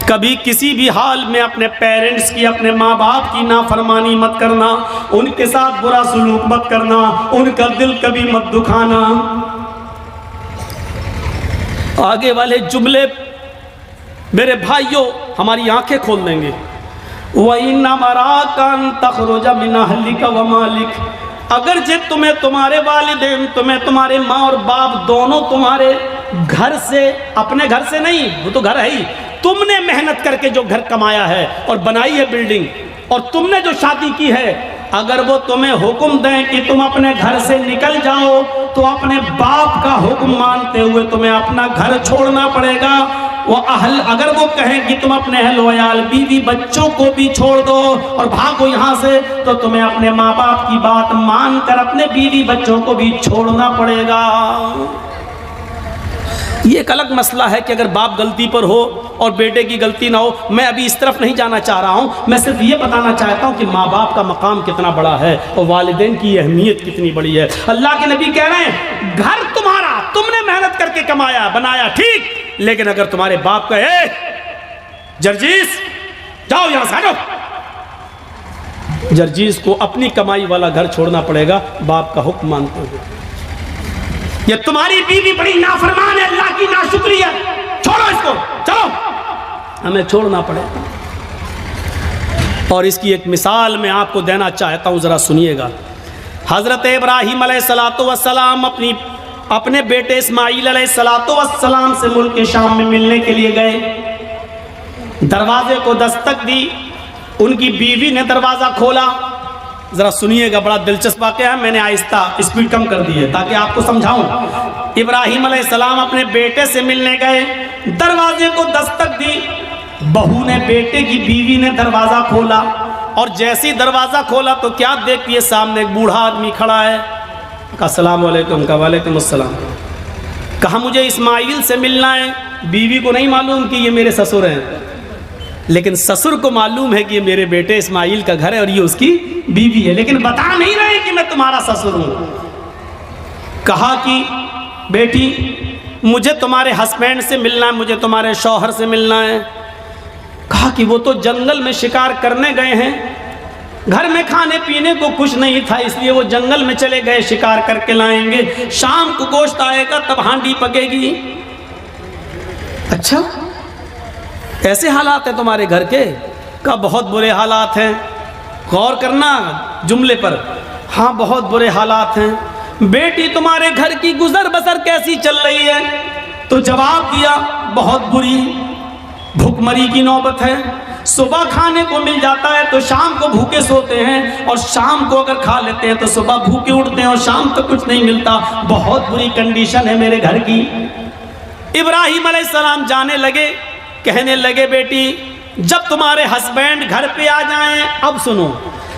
کبھی کسی بھی حال میں اپنے پیرنٹس کی، اپنے ماں باپ کی نافرمانی مت کرنا، ان کے ساتھ برا سلوک مت کرنا، ان کا دل کبھی مت دکھانا۔ آگے والے جملے میرے بھائیوں ہماری آنکھیں کھول دیں گے۔ وَإِنَّ مَرَاكَ أَن تَخْرُجَ مِنْ أَهْلِكَ وَمَالِكَ، اگرچہ تمہیں تمہارے والدین، تمہیں تمہارے ماں اور باپ دونوں تمہارے گھر سے، اپنے گھر سے نہیں، وہ تو گھر ہے ہی، تم نے محنت کر کے جو گھر کمایا ہے اور بنائی ہے بلڈنگ، اور تم نے جو شادی کی ہے، اگر وہ تمہیں حکم دیں کہ تم اپنے گھر سے نکل جاؤ تو اپنے باپ کا حکم مانتے ہوئے تمہیں اپنا گھر چھوڑنا پڑے گا۔ اگر وہ کہیں کہ تم اپنے اہل و عیال، بیوی بچوں کو بھی چھوڑ دو اور بھاگو یہاں سے، تو تمہیں اپنے ماں باپ کی بات مان کر اپنے بیوی بچوں کو بھی چھوڑنا پڑے گا۔ یہ ایک الگ مسئلہ ہے کہ اگر باپ غلطی پر ہو اور بیٹے کی غلطی نہ ہو، میں ابھی اس طرف نہیں جانا چاہ رہا ہوں، میں صرف یہ بتانا چاہتا ہوں کہ ماں باپ کا مقام کتنا بڑا ہے اور والدین کی اہمیت کتنی بڑی ہے۔ اللہ کے نبی کہہ رہے ہیں گھر تمہارا، تم نے محنت کر کے کمایا بنایا ٹھیک، لیکن اگر تمہارے باپ کہے جرجیس جاؤ یہاں سے ہٹو، جرجیس کو اپنی کمائی والا گھر چھوڑنا پڑے گا باپ کا حکم مانتے ہوئے۔ یہ تمہاری بیوی بڑی نافرمان ہے، اللہ کی ناشکری ہے، چھوڑو اس کو، چلو، ہمیں چھوڑنا پڑے گا۔ اور اس کی ایک مثال میں آپ کو دینا چاہتا ہوں، ذرا سنیے گا۔ حضرت ابراہیم علیہ السلام اپنے بیٹے اسماعیل علیہ السلام سے ملک شام میں ملنے کے لیے گئے، دروازے کو دستک دی، ان کی بیوی نے دروازہ کھولا۔ ذرا سنیے گا، بڑا دلچسپ واقعہ ہے، میں نے آہستہ اسپیڈ کم کر دی ہے تاکہ آپ کو سمجھاؤں۔ ابراہیم علیہ السلام اپنے بیٹے سے ملنے گئے، دروازے کو دستک دی، بہو نے، بیٹے کی بیوی نے دروازہ کھولا، اور جیسی دروازہ کھولا تو کیا دیکھتی ہے، سامنے ایک بوڑھا آدمی کھڑا ہے۔ کہا السلام علیکم، کہا وعلیکم السلام۔ کہا مجھے اسماعیل سے ملنا ہے۔ بیوی کو نہیں معلوم کہ یہ میرے سسر ہیں، لیکن سسر کو معلوم ہے کہ یہ میرے بیٹے اسماعیل کا گھر ہے اور یہ اس کی بیوی ہے، لیکن بتا نہیں رہے کہ میں تمہارا سسر ہوں۔ کہا کہ بیٹی مجھے تمہارے ہسبینڈ سے ملنا ہے، مجھے تمہارے شوہر سے ملنا ہے۔ کہا کہ وہ تو جنگل میں شکار کرنے گئے ہیں، گھر میں کھانے پینے کو کچھ نہیں تھا، اس لیے وہ جنگل میں چلے گئے، شکار کر کے لائیں گے، شام کو گوشت آئے گا تب ہانڈی پکے گی۔ اچھا ایسے حالات ہیں تمہارے گھر کے؟ کہا بہت برے حالات ہیں۔ غور کرنا جملے پر، ہاں بہت برے حالات ہیں۔ بیٹی تمہارے گھر کی گزر بسر کیسی چل رہی ہے؟ تو جواب دیا بہت بری، بھوک مری کی نوبت ہے، صبح کھانے کو مل جاتا ہے تو شام کو بھوکے سوتے ہیں، اور شام کو اگر کھا لیتے ہیں تو صبح بھوکے اٹھتے ہیں اور شام تک کچھ نہیں ملتا، بہت بری کنڈیشن ہے میرے گھر کی۔ ابراہیم علیہ السلام جانے لگے، کہنے لگے بیٹی جب تمہارے ہسبینڈ گھر پہ آ جائیں، اب سنو،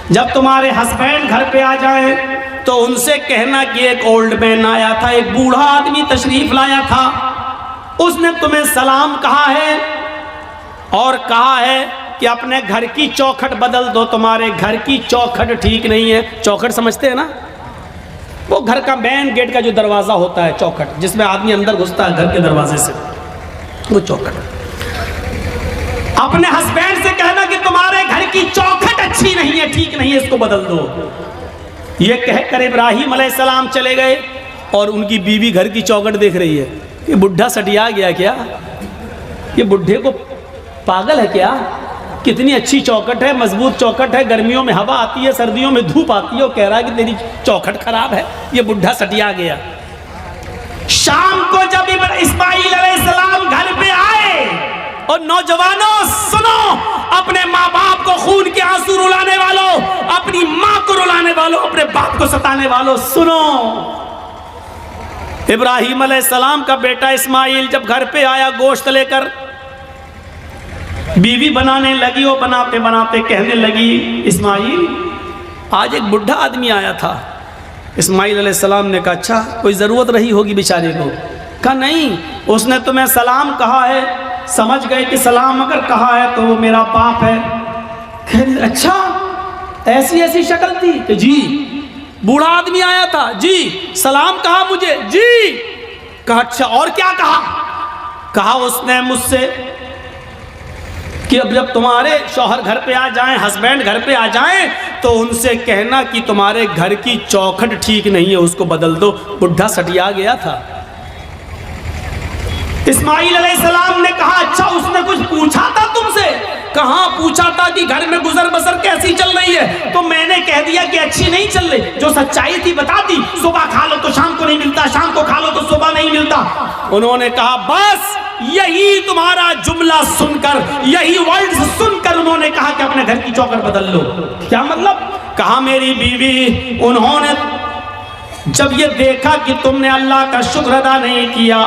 جب تمہارے ہسبینڈ گھر پہ آ جائیں تو ان سے کہنا کہ ایک اولڈ مین آیا تھا، ایک بوڑھا آدمی تشریف لایا تھا، اس نے تمہیں سلام کہا ہے اور کہا ہے کہ اپنے گھر کی چوکھٹ بدل دو، تمہارے گھر کی چوکھٹ ٹھیک نہیں ہے۔ چوکھٹ سمجھتے ہیں نا، وہ گھر کا مین گیٹ کا جو دروازہ ہوتا ہے، چوکھٹ جس میں آدمی اندر گھستا ہے گھر کے دروازے سے، وہ چوکھٹ۔ اپنے ہسبینڈ سے کہنا کہ تمہارے گھر کی چوکھٹ اچھی نہیں ہے، ٹھیک نہیں ہے، اس کو بدل دو۔ یہ کہہ کر ابراہیم علیہ السلام چلے گئے، اور ان کی بیوی گھر کی چوکھٹ دیکھ رہی ہے کہ بڈھا سٹیا گیا کیا، یہ بڈھے کو پاگل ہے کیا، کتنی اچھی چوکھٹ ہے، مضبوط چوکھٹ ہے، گرمیوں میں ہوا آتی ہے، سردیوں میں دھوپ آتی ہے، وہ کہہ رہا ہے کہ تیری چوکھٹ خراب ہے، یہ بڈھا سٹیا گیا۔ شام کو جب اسماعیل علیہ السلام گھر پہ آئے، اور نوجوانوں سنو، اپنے ماں باپ کو خون کے آنسو رلانے والوں، اپنی ماں کو رلانے والوں، اپنے باپ کو ستانے والوں سنو، ابراہیم علیہ السلام کا بیٹا اسماعیل جب گھر پہ آیا گوشت لے کر، بیوی بنانے لگی، وہ بناتے بناتے کہنے لگی اسماعیل آج ایک بڈھا آدمی آیا تھا۔ اسماعیل علیہ السلام نے کہا اچھا کوئی ضرورت رہی ہوگی بیچارے کو؟ کہا نہیں، اس نے تمہیں سلام کہا ہے، سمجھ گئے کہ سلام اگر کہا ہے تو وہ میرا باپ ہے۔ اچھا ایسی ایسی شکل تھی کہ جی بوڑھا آدمی آیا تھا، جی سلام کہا مجھے، جی۔ کہا اچھا اور کیا کہا؟ کہا اس نے مجھ سے کہ اب جب تمہارے شوہر گھر پہ آ جائیں، ہسبینڈ گھر پہ آ جائیں، تو ان سے کہنا کہ تمہارے گھر کی چوکھٹ ٹھیک نہیں ہے، اس کو بدل دو۔ بڈھا سٹیا گیا تھا۔ اسماعیل علیہ السلام نے کہا اچھا اس نے کچھ پوچھا تھا تم سے؟ کہاں پوچھا تھا کہ گھر میں گزر بسر کیسی چل رہی ہے، تو میں نے کہہ دیا کہ اچھی نہیں چل رہی۔ جو سچائی تھی بتا دی، صبح کھا لو تو شام کو نہیں ملتا، شام کو کھا لو تو صبح نہیں ملتا۔ انہوں نے کہا بس یہی تمہارا جملہ سن کر، یہی ورڈز سن کر انہوں نے کہا کہ اپنے گھر کی چوکھٹ بدل لو۔ کیا مطلب؟ کہا میری بیوی، انہوں نے جب یہ دیکھا کہ تم نے اللہ کا شکر ادا نہیں کیا،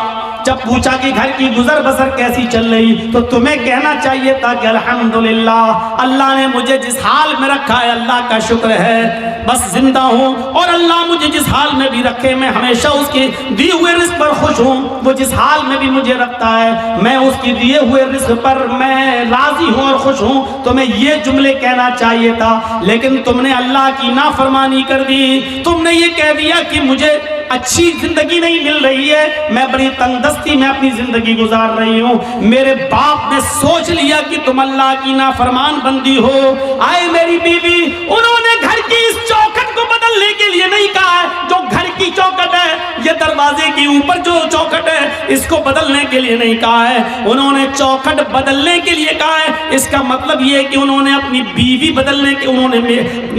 جب پوچھا کہ گھر کی گزر بسر کیسی چل رہی، تو تمہیں کہنا چاہیے تھا کہ الحمدللہ اللہ نے مجھے جس حال میں رکھا ہے اللہ کا شکر ہے، بس زندہ ہوں، اور اللہ مجھے جس حال میں بھی رکھے میں ہمیشہ اس کے دیے ہوئے رزق پر خوش ہوں۔ وہ جس حال میں بھی مجھے رکھتا ہے میں اس کے دیے ہوئے رزق پر میں راضی ہوں اور خوش ہوں۔ تمہیں یہ جملے کہنا چاہیے تھا، لیکن تم نے اللہ کی نافرمانی کر دی۔ تم نے یہ کہہ دیا کہ مجھے اچھی زندگی نہیں مل رہی ہے، میں بڑی تنگ دستی میں اپنی زندگی گزار رہی ہوں۔ میرے باپ نے سوچ لیا کہ تم اللہ کی نافرمان بندی ہو۔ آئے میری بیوی، انہوں نے گھر کی اس چوکھٹ کو بدلنے کے لیے نہیں کہا ہے، جو گھر کی چوکھٹ ہے، یہ دروازے کے اوپر جو چوکھٹ ہے، اس کو بدلنے کے لیے نہیں کہا ہے، انہوں نے چوکھٹ بدلنے کے لیے کہا ہے۔ اس کا مطلب یہ ہے کہ انہوں نے اپنی بیوی بدلنے کے، انہوں نے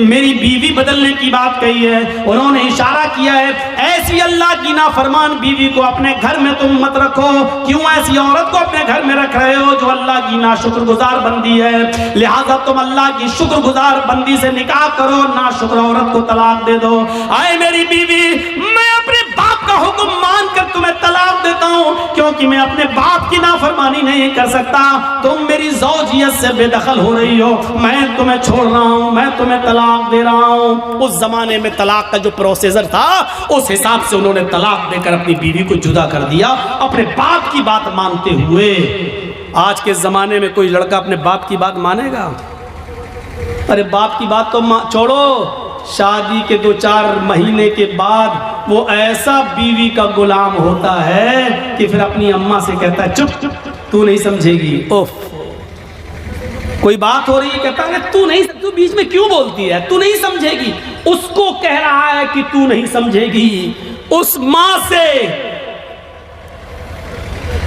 میری بیوی بدلنے کی بات کہی ہے۔ انہوں نے اشارہ کیا ہے ایسی اللہ کی نافرمان بیوی کو اپنے گھر میں تم مت رکھو۔ کیوں ایسی عورت کو اپنے گھر میں رکھ رہے ہو جو اللہ کی ناشکر گزار بندی ہے؟ لہٰذا تم اللہ کی شکر گزار بندی سے نکاح کرو، ناشکر عورت کو طلاق دے دو۔ آئے میری بیوی، میں اپنے باپ کا حکم مان کر تمہیں طلاق دیتا ہوں، کیونکہ میں اپنے باپ کی نافرمانی نہیں کر سکتا۔ تم میری زوجیت سے بے دخل ہو رہی ہو، میں تمہیں چھوڑ رہا ہوں، میں تمہیں طلاق دے رہا ہوں۔ اس زمانے میں طلاق کا جو پروسیسر تھا، اس حساب سے انہوں نے طلاق دے کر اپنی بیوی کو جدا کر دیا، اپنے باپ کی بات مانتے ہوئے۔ آج کے زمانے میں کوئی لڑکا اپنے باپ کی بات مانے گا؟ ارے باپ کی بات تو چھوڑو، شادی کے 2-4 مہینے کے بعد وہ ایسا بیوی کا غلام ہوتا ہے کہ پھر اپنی اماں سے کہتا ہے چپ تو نہیں سمجھے گی۔ اوف، کوئی بات ہو رہی ہے، کہتا ہے تو بیچ میں کیوں بولتی ہے، تو نہیں سمجھے گی۔ اس کو کہہ رہا ہے کہ تو نہیں سمجھے گی، اس ماں سے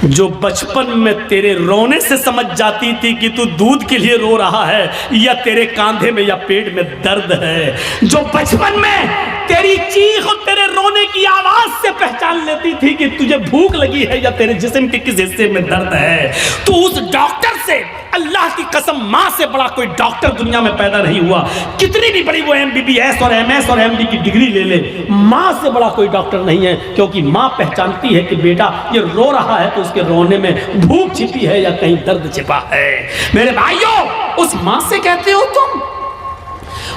جو بچپن میں تیرے رونے سے سمجھ جاتی تھی کہ تو دودھ کے لیے رو رہا ہے یا تیرے کاندھے میں یا پیٹ میں درد ہے، جو بچپن میں تیری چیخ اور تیرے رونے کی آواز سے پہچان لیتی تھی کہ تجھے بھوک لگی ہے یا تیرے جسم کے کس حصے میں درد ہے، تو اس ڈاکٹر سے، اللہ کی قسم ماں سے بڑا کوئی ڈاکٹر دنیا میں پیدا نہیں ہوا۔ کتنی بھی بڑی وہ MBBS اور MS اور MD کی ڈگری لے لے، ماں سے بڑا کوئی ڈاکٹر نہیں ہے، کیونکہ ماں پہچانتی ہے کہ بیٹا یہ رو رہا ہے تو اس کے رونے میں بھوک چھپی ہے یا کہیں درد چھپا ہے۔ میرے بھائیوں، اس ماں سے کہتے ہو تم،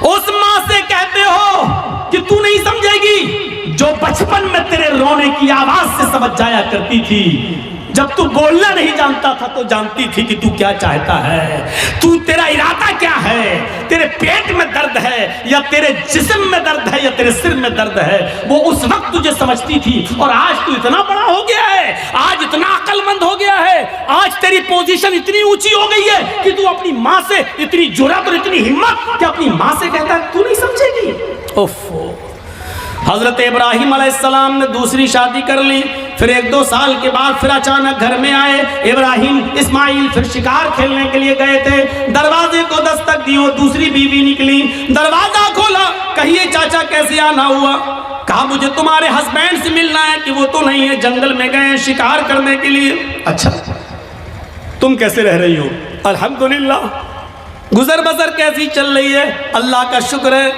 اس ماں سے کہتے ہو کہ تو نہیں سمجھے گی، جو بچپن میں تیرے رونے کی آواز سے سمجھ جایا کرتی تھی، جب تو بولنا نہیں جانتا تھا تو جانتی تھی کہ تو کیا چاہتا ہے، تو تیرا ارادہ کیا ہے، تیرے پیٹ میں درد ہے یا تیرے جسم میں درد ہے یا تیرے سر میں درد ہے، وہ اس وقت تجھے سمجھتی تھی۔ اور آج تو اتنا بڑا ہو گیا ہے، آج اتنا عقل مند ہو گیا ہے، آج تیری پوزیشن اتنی اونچی ہو گئی ہے کہ تو اپنی ماں سے اتنی جرأت اور اتنی ہمت کہ اپنی ماں سے کہتا ہے تو نہیں سمجھے گی۔ اوف، حضرت ابراہیم علیہ السلام نے دوسری شادی کر لی، پھر 1-2 سال کے بعد پھر اچانک گھر میں آئے ابراہیم، اسماعیل پھر شکار کھیلنے کے لیے گئے تھے، دروازے کو دستک دی، وہ دوسری بیوی نکلی، دروازہ کھولا، کہیے چاچا کیسے آنا ہوا؟ کہا مجھے تمہارے ہسبینڈ سے ملنا ہے، کہ وہ تو نہیں ہے، جنگل میں گئے شکار کرنے کے لیے۔ اچھا تم کیسے رہ رہی ہو؟ الحمدللہ۔ گزر بسر کیسی چل رہی ہے؟ اللہ کا شکر ہے،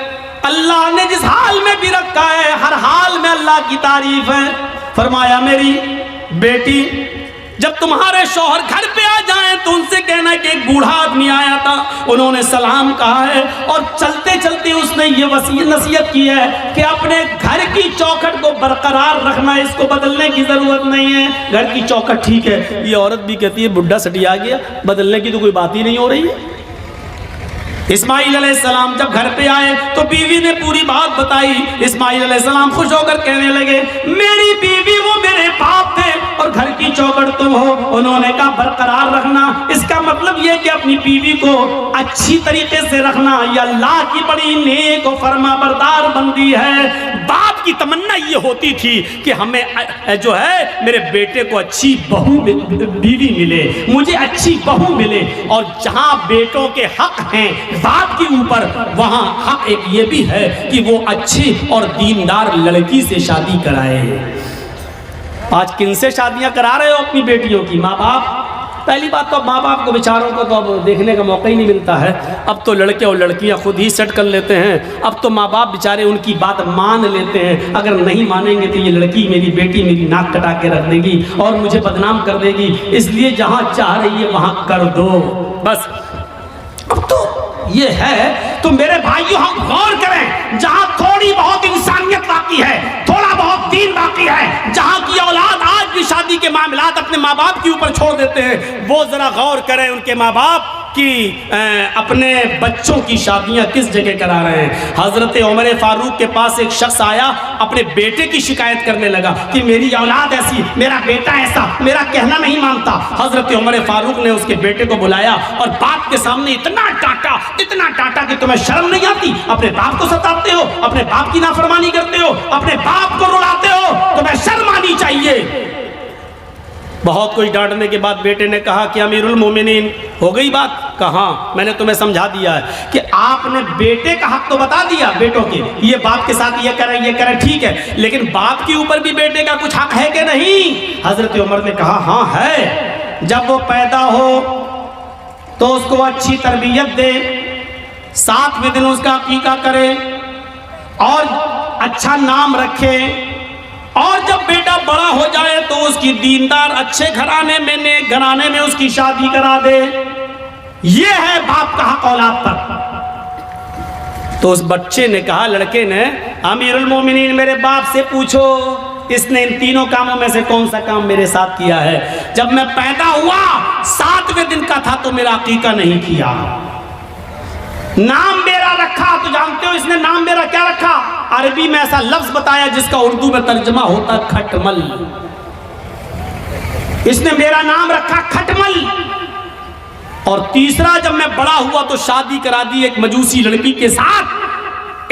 اللہ نے جس حال میں بھی رکھا ہے ہر حال میں اللہ کی تعریف ہے۔ فرمایا میری بیٹی، جب تمہارے شوہر گھر پہ آ جائیں تو ان سے کہنا کہ ایک بوڑھا آدمی آیا تھا، انہوں نے سلام کہا ہے، اور چلتے چلتے اس نے یہ نصیحت کی ہے کہ اپنے گھر کی چوکھٹ کو برقرار رکھنا، اس کو بدلنے کی ضرورت نہیں ہے، گھر کی چوکھٹ ٹھیک ہے۔ یہ عورت بھی کہتی ہے بڈھا سٹیا گیا، بدلنے کی تو کوئی بات ہی نہیں ہو رہی ہے۔ اسماعیل علیہ السلام جب گھر پہ آئے تو بیوی نے پوری بات بتائی، اسماعیل علیہ السلام خوش ہو کر کہنے لگے میری بیوی وہ میرے باپ تھے اور گھر کی چوکھٹ تم ہو۔ انہوں نے کہا برقرار رکھنا، اس کا مطلب یہ کہ اپنی بیوی کو اچھی طریقے سے رکھنا، یہ اللہ کی بڑی نیک و فرما بردار بندی ہے۔ باپ کی تمنا یہ ہوتی تھی کہ ہمیں جو ہے میرے بیٹے کو اچھی بہو بیوی ملے، مجھے اچھی بہو ملے، اور جہاں بیٹوں کے حق ہیں باپ کے اوپر، وہاں حق ایک یہ بھی ہے کہ وہ اچھی اور دیندار لڑکی سے شادی کرائے۔ آج کن سے شادیاں کرا رہے ہو اپنی بیٹیوں کی؟ ماں باپ۔ پہلی بات تو اب ماں باپ کو بیچاروں کو تو اب دیکھنے کا موقع ہی نہیں ملتا ہے، اب تو لڑکے اور لڑکیاں خود ہی سیٹ کر لیتے ہیں، اب تو ماں باپ بیچارے ان کی بات مان لیتے ہیں، اگر نہیں مانیں گے تو یہ لڑکی میری بیٹی میری ناک کٹا کے رکھ دے گی اور مجھے بدنام کر دے گی، اس لیے جہاں چاہ رہی ہے وہاں کر دو بس۔ اب تو یہ ہے تو میرے بھائیوں ہم غور کریں، جہاں تھوڑی بہت انسانیت باقی ہے، تھوڑا بہت دین باقی ہے، جہاں کی اولاد آج بھی شادی کے معاملات اپنے ماں باپ کے اوپر چھوڑ دیتے ہیں، وہ ذرا غور کریں ان کے ماں باپ کی اپنے بچوں کی شادیاں کس جگہ کرا رہے ہیں۔ حضرت عمر فاروق کے پاس ایک شخص آیا، اپنے بیٹے کی شکایت کرنے لگا کہ میری اولاد ایسی، میرا بیٹا ایسا، میرا کہنا نہیں مانتا۔ حضرت عمر فاروق نے اس کے بیٹے کو بلایا اور باپ کے سامنے اتنا ڈانٹا کہ تمہیں شرم نہیں آتی؟ اپنے باپ کو ستاتے ہو، اپنے باپ کی نافرمانی کرتے ہو، اپنے باپ کو رلاتے ہو، تمہیں شرم آنی چاہیے۔ بہت کچھ ڈانٹنے کے بعد بیٹے نے کہا کہ امیر المومنین ہو گئی بات؟ کہاں، میں نے تمہیں سمجھا دیا ہے کہ آپ نے بیٹے کا حق تو بتا دیا بیٹوں کے، یہ باپ کے ساتھ یہ کرے ٹھیک ہے، لیکن باپ کے اوپر بھی بیٹے کا کچھ حق ہے کہ نہیں؟ حضرت عمر نے کہا ہاں ہے، جب وہ پیدا ہو تو اس کو اچھی تربیت دے، 7ویں دن اس کا عقیقہ کرے اور اچھا نام رکھے، اور جب بیٹا بڑا ہو جائے تو اس کی دیندار اچھے گھرانے میں نیک گھرانے میں اس کی شادی کرا دے۔ یہ ہے باپ کا حق اولاد پر۔ تو اس بچے نے کہا، لڑکے نے، امیر المومنین میرے باپ سے پوچھو اس نے ان تینوں کاموں میں سے کون سا کام میرے ساتھ کیا ہے؟ جب میں پیدا ہوا 7ویں دن کا تھا تو میرا عقیقہ نہیں کیا، نام میرا رکھا، تو جانتے ہو اس نے نام میرا کیا رکھا؟ عربی میں ایسا لفظ بتایا جس کا اردو میں ترجمہ ہوتا کھٹمل۔ اس نے میرا نام رکھا کھٹمل۔ اور تیسرا، جب میں بڑا ہوا تو شادی کرا دی ایک مجوسی لڑکی کے ساتھ،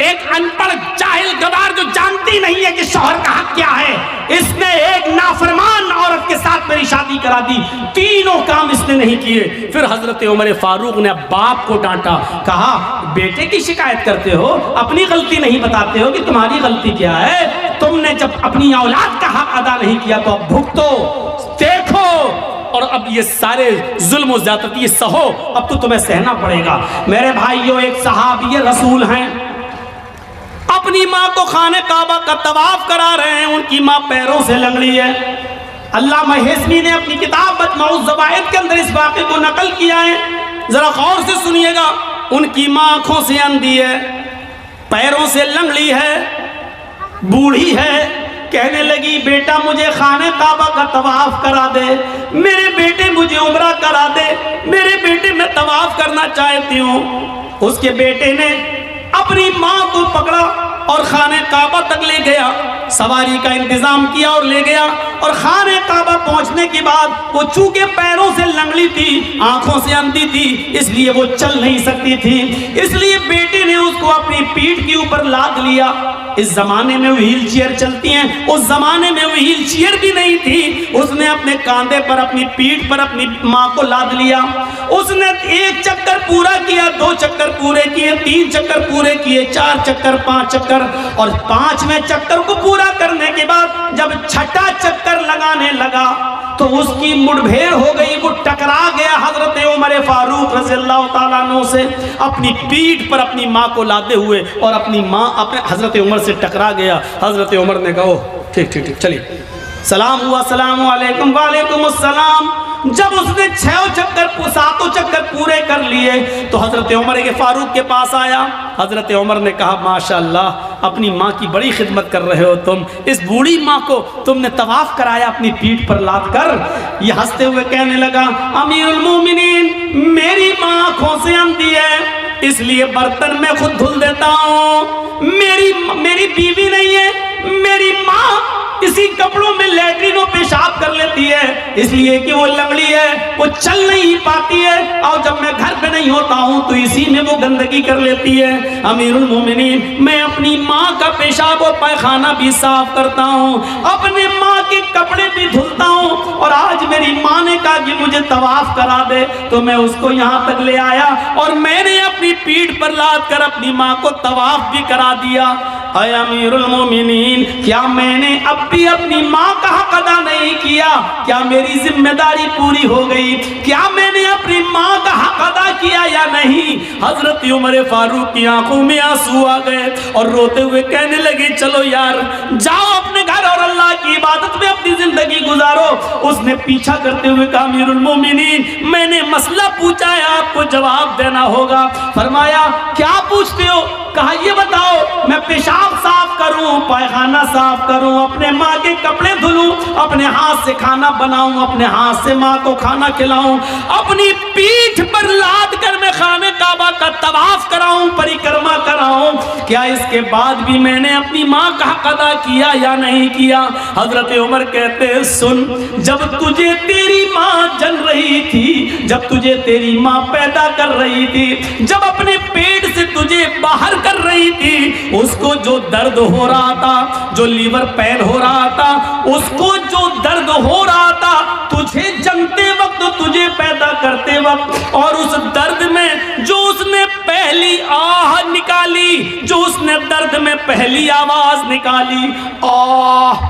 ایک ان پڑھ جاہل گدار جو جانتی نہیں ہے کہ شوہر کا حق کیا ہے، اس نے ایک نافرمان عورت کے ساتھ میری شادی کرا دی۔ تینوں کام اس نے نہیں کیے۔ پھر حضرت عمر فاروق نے باپ کو ڈانٹا، کہا بیٹے کی شکایت کرتے ہو، اپنی غلطی نہیں بتاتے ہو کہ تمہاری غلطی کیا ہے؟ تم نے جب اپنی اولاد کا حق ادا نہیں کیا تو اب بھگتو، دیکھو، اور اب یہ سارے ظلم و زیادتی سہو، اب تو تمہیں سہنا پڑے گا۔ میرے بھائیوں، ایک صحابی رسول ہیں، اپنی ماں کو خانہ کعبہ کا طواف کرا رہے ہیں، ان کی ماں پیروں سے لنگڑی ہے۔ علامہ ہیثمی نے اپنی کتاب مجموع الزوائد کے اندر اس واقعے کو نقل کیا ہے، ذرا غور سے سنیے گا۔ ان کی ماں آنکھوں سے اندھی ہے، پیروں سے لنگڑی ہے، بوڑھی ہے، کہنے لگی بیٹا مجھے خانہ کعبہ کا طواف کرا دے، میرے بیٹے مجھے عمرہ کرا دے، میرے بیٹے میں طواف کرنا چاہتی ہوں۔ اس کے بیٹے نے اپنی ماں کو پکڑا اور خانہ کعبہ تک لے گیا، سواری کا انتظام کیا اور لے گیا، اور خانہ کعبہ پہنچنے کے بعد وہ چونکہ پیروں سے لنگڑی تھی، آنکھوں سے اندھی تھی، اس لیے وہ چل نہیں سکتی تھی، اس لیے بیٹے نے اس کو اپنی پیٹھ کے اوپر لاد لیا۔ اس زمانے میں وہیل چیئر چلتی ہیں، اس زمانے میں وہیل چیئر بھی نہیں تھی، اس نے اپنے کاندھے پر اپنی پیٹھ پر اپنی ماں کو لاد لیا۔ اس نے 1 چکر پورا کیا، 2 چکر پورے کیے، 3 چکر پورے کیے، 4 چکر، 5 چکر، اور 5ویں چکر کو پورا کرنے کے بعد جب 6واں چکر لگانے لگا تو اس کی مڑبھیڑ ہو گئی، وہ ٹکرا گیا حضرت عمر فاروق رضی اللہ تعالیٰ عنہ سے، اپنی پیٹھ پر اپنی ماں کو لاتے ہوئے، اور اپنی ماں اپنے حضرت عمر سے ٹکرا گیا۔ حضرت عمر نے کہا ٹھیک چلیے، سلام ہوا، السلام علیکم، وعلیکم السلام۔ جب اس نے 7 چکر پورے کر لیے تو حضرت عمر کے فاروق کے پاس آیا۔ حضرت عمر نے کہا ماشاءاللہ، اپنی ماں کی بڑی خدمت کر رہے ہو تم، اس بوڑھی ماں کو تم نے طواف کرایا اپنی پیٹھ پر لاد کر۔ یہ ہنستے ہوئے کہنے لگا، امیر المومنین میری ماں آنکھوں سے اندھی ہے، اس لیے برتن میں خود دھل دیتا ہوں، میری بیوی نہیں ہے، میری ماں اسی کپڑوں میں لیٹرین و پیشاب کر لیتی ہے، اس لیے کہ وہ لنگڑی ہے، وہ چل نہیں پاتی ہے، اور جب میں گھر پہ نہیں ہوتا ہوں تو اسی میں وہ گندگی کر لیتی ہے۔ امیر المومنین، میں اپنی ماں کا پیشاب و پیخانہ بھی صاف کرتا ہوں، اپنے ماں کے کپڑے بھی دھلتا ہوں، اور آج میری ماں نے کہا کہ مجھے طواف کرا دے تو میں اس کو یہاں تک لے آیا، اور میں نے اپنی پیٹھ پر لاد کر اپنی ماں کو طواف بھی کرا دیا۔ اے امیر المومنین، کیا میں نے اب بھی اپنی ماں کا حق ادا نہیں کیا؟ کیا میری ذمہ داری پوری ہو گئی؟ کیا میں نے اپنی ماں کا حق ادا کیا یا نہیں؟ حضرت عمر فاروق کی آنکھوں میں آنسو آ گئے اور روتے ہوئے کہنے لگے چلو یار، جاؤ اپنے گھر اور اللہ کی عبادت میں اپنی زندگی گزارو۔ اس نے پیچھا کرتے ہوئے کہا امیر المومنین، میں نے مسئلہ پوچھا ہے، آپ کو جواب دینا ہوگا۔ فرمایا کیا پوچھتے ہو؟ کہا یہ بتاؤ، میں پیشاب صاف کروں، پیخانہ صاف کروں، اپنے ماں کے کپڑے دھلوں، اپنے ہاتھ سے کھانا بناؤں، اپنے ہاتھ سے ماں کو کھانا کھلاؤں، اپنی پیٹھ پر لاد کر میں خانہ کعبہ کا طواف کراؤں، پریکرما کراؤں، کیا اس کے بعد بھی میں نے اپنی ماں کا حق ادا کیا یا نہیں کیا؟ حضرت عمر کہتے ہیں سن، جب تجھے تیری ماں جن رہی تھی، جب تجھے تیری ماں پیدا کر رہی تھی، جب اپنے پیٹ سے تجھے باہر کر رہی تھی، اس کو جو درد ہو رہا تھا، جو لیور پین ہو رہا تھا، اس کو جو درد ہو رہا تھا تجھے جنتے وقت، تجھے پیدا کرتے وقت، اور اس درد میں جو اس نے پہلی آہ نکالی، جو اس نے درد میں پہلی آواز نکالی، آہ،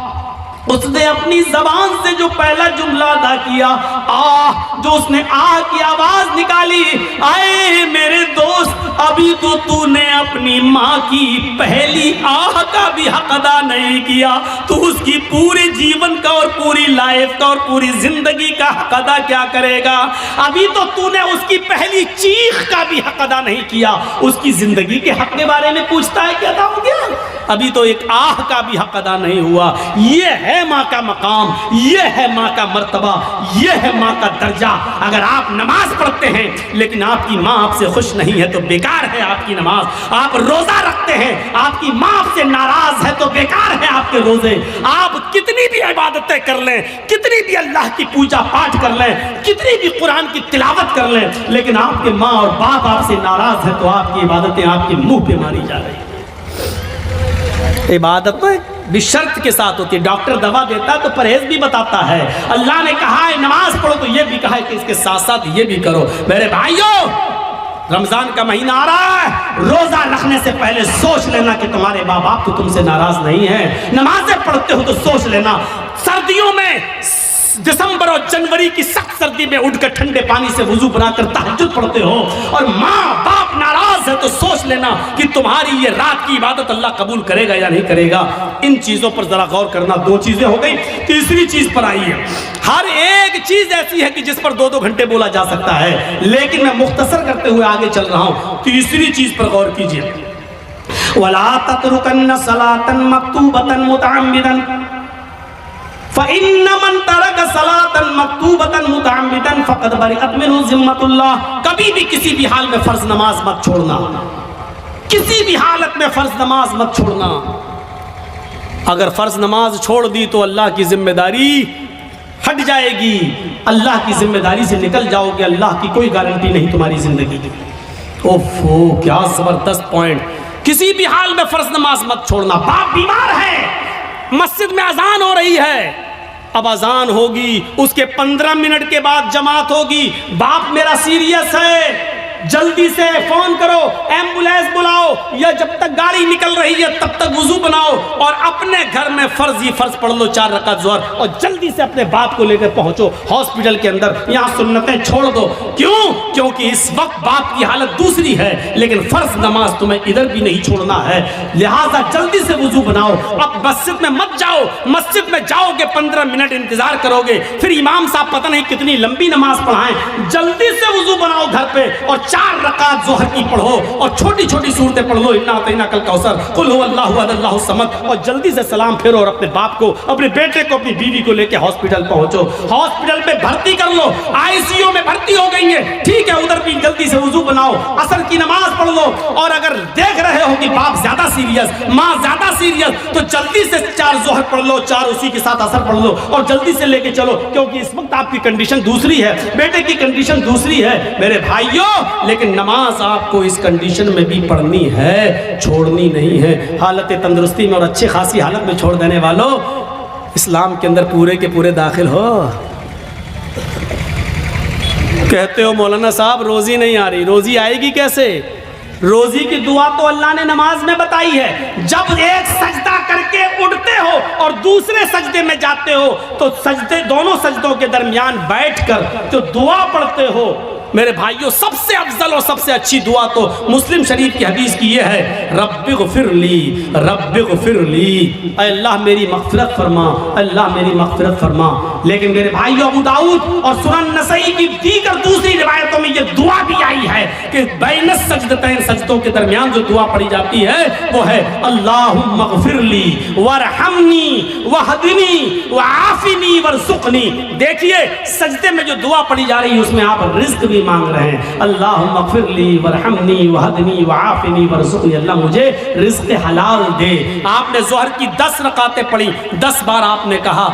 اس نے اپنی زبان سے جو پہلا جملہ ادا کیا، آہ، جو اس نے آہ کی آواز نکالی، آئے میرے دوست، ابھی تو نے اپنی ماں کی پہلی آہ کا بھی حق ادا نہیں کیا، تو اس کی پورے جیون کا اور پوری لائف کا اور پوری زندگی کا حق ادا کیا کرے گا؟ ابھی تو نے اس کی پہلی چیخ کا بھی حق ادا نہیں کیا، اس کی زندگی کے حق کے بارے میں پوچھتا ہے کہ ادا ہو گیا؟ ابھی تو ایک آہ کا بھی حق ادا نہیں ہوا۔ یہ ہے ماں کا مقام، یہ ہے ماں کا مرتبہ، یہ ہے ماں کا درجہ۔ اگر آپ نماز پڑھتے ہیں لیکن آپ کی ماں آپ سے خوش نہیں ہے تو بیکار ہے آپ کی نماز۔ آپ روزہ رکھتے ہیں، آپ کی ماں آپ سے ناراض ہے تو بیکار ہے آپ کے روزے۔ آپ کتنی بھی عبادتیں کر لیں، کتنی بھی اللہ کی پوجا پاٹ کر لیں، کتنی بھی قرآن کی تلاوت کر لیں، لیکن آپ کے ماں اور باپ آپ سے ناراض ہے تو آپ کی عبادتیں آپ کے منہ پہ ماری جا رہی ہیں۔ عبادت بھی شرط کے ساتھ ہوتی ہے۔ ڈاکٹر دوا دیتا ہے تو پرہیز بھی بتاتا ہے۔ اللہ نے کہا ہے نماز پڑھو تو یہ بھی کہا ہے کہ اس کے ساتھ ساتھ یہ بھی کرو۔ میرے بھائیوں، رمضان کا مہینہ آ رہا ہے، روزہ رکھنے سے پہلے سوچ لینا کہ تمہارے ماں باپ تو تم سے ناراض نہیں ہیں۔ نمازیں پڑھتے ہو تو سوچ لینا، سردیوں میں دسمبر اور جنوری کی سخت سردی میں اٹھ کر ٹھنڈے پانی سے وضو بنا کر تہجد پڑھتے ہو اور ماں باپ ناراض ہے تو سوچ لینا کہ تمہاری یہ رات کی عبادت اللہ قبول کرے گا یا نہیں کرے گا۔ ان چیزوں پر ذرا غور کرنا۔ دو چیزیں ہو گئی، تیسری چیز پر آئی ہے۔ ہر ایک چیز ایسی ہے کہ جس پر 2 گھنٹے بولا جا سکتا ہے، لیکن میں مختصر کرتے ہوئے آگے چل رہا ہوں۔ تیسری چیز پر غور کیجئے، وَلَا تَتْرُكَنَّ صَلَاةً مَكْتُوبَةً مُتَعَمِّدًا فَإِنَّ مَنْ تَرَكَ صَلَاةً مَكْتُوبَةً مُتَعَمِّدًا فَقَدْ بَرِئَتْ مِنْهُ ذِمَّةُ اللَّهِ۔ کبھی بھی کسی بھی حال میں فرض نماز مت چھوڑنا، کسی بھی حالت میں فرض نماز مت چھوڑنا۔ اگر فرض نماز چھوڑ دی تو اللہ کی ذمہ داری ہٹ جائے گی، اللہ کی ذمہ داری سے نکل جاؤ گے، اللہ کی کوئی گارنٹی نہیں تمہاری زندگی کی۔ اوفو، کیا زبردست پوائنٹ۔ کسی بھی حال میں فرض نماز مت چھوڑنا۔ باپ بیمار ہے، مسجد میں اذان ہو رہی ہے، اب اذان ہوگی، اس کے 15 منٹ کے بعد جماعت ہوگی، باپ میرا سیریس ہے، جلدی سے فون کرو، ایمبولینس بلاؤ، یا جب تک گاڑی نکل رہی ہے تب تک وضو بناؤ اور اپنے گھر میں فرض ہی فرض پڑھ لو 4 رکعت ظہر، اور جلدی سے اپنے باپ کو لے کر پہنچو ہاسپٹل کے اندر، یہاں سنتیں چھوڑ دو۔ کیوں؟ کیونکہ اس وقت باپ کی حالت دوسری ہے، لیکن فرض نماز تمہیں ادھر بھی نہیں چھوڑنا ہے، لہٰذا جلدی سے وضو بناؤ۔ اب مسجد میں مت جاؤ، مسجد میں جاؤ گے 15 منٹ انتظار کرو گے، پھر امام صاحب پتہ نہیں کتنی لمبی نماز پڑھائیں، جلدی سے وضو بناؤ گھر پہ اور 4 رکعت ظہر کی پڑھو اور چھوٹی چھوٹی صورتیں پڑھ لو، انا اعطیناک الکوثر، قل هو اللہ احد اللہ الصمد، اور جلدی سے سلام پھیرو اور اپنے باپ کو، اپنے بیٹے کو، اپنی بیوی کو لے کے ہاسپٹل پہنچو، ہاسپٹل میں بھرتی کر لو، آئی سی یو میں بھرتی ہو گئی ہیں، ٹھیک ہے ادھر بھی جلدی سے وضو بناؤ، عصر کی نماز پڑھ لو، اور اگر دیکھ رہے ہو کہ باپ زیادہ سیریس، ماں زیادہ سیریس، تو جلدی سے 4 ظہر پڑھ لو، 4 اسی کے ساتھ عصر پڑھ لو اور جلدی سے لے کے چلو، کیونکہ اس وقت آپ کی کنڈیشن دوسری ہے، بیٹے کی کنڈیشن دوسری ہے میرے بھائیوں، لیکن نماز آپ کو اس کنڈیشن میں بھی پڑھنی ہے، چھوڑنی نہیں ہے۔ حالت تندرستی میں اور اچھے خاصی حالت میں چھوڑ دینے والوں، اسلام کے اندر پورے کے پورے داخل ہو۔ کہتے ہو مولانا صاحب روزی نہیں آ رہی، روزی آئے گی کیسے؟ روزی کی دعا تو اللہ نے نماز میں بتائی ہے، جب ایک سجدہ کر کے اٹھتے ہو اور دوسرے سجدے میں جاتے ہو تو سجدے، دونوں سجدوں کے درمیان بیٹھ کر جو دعا پڑھتے ہو میرے بھائیوں، سب سے افضل اور سب سے اچھی دعا تو مسلم شریف کی حدیث کی یہ ہے، رب اغفر لی، رب اغفر لی، اے اللہ میری مغفرت فرما، اللہ میری مغفرت فرما۔ لیکن میرے بھائیوں ابو داؤد اور سنن نسائی کی دیگر دوسری روایتوں میں یہ دعا بھی آئی ہے کہ بین السجدتین، سجدوں کے درمیان جو دعا پڑھی جاتی ہے وہ ہے اللہم اغفر لی وارحمنی وہدنی وعافنی وارزقنی۔ دیکھیے سجدے میں جو دعا پڑھی جا رہی ہے اس میں آپ رزق بھی مانگ رہے ہیں، اللہم اغفر لی ورحمنی وہدنی وعافنی ورزقنی، اللہ مجھے رزق حلال دے۔ آپ نے ظہر کی 10 رکعتیں پڑھی، 10 بار آپ نے کہا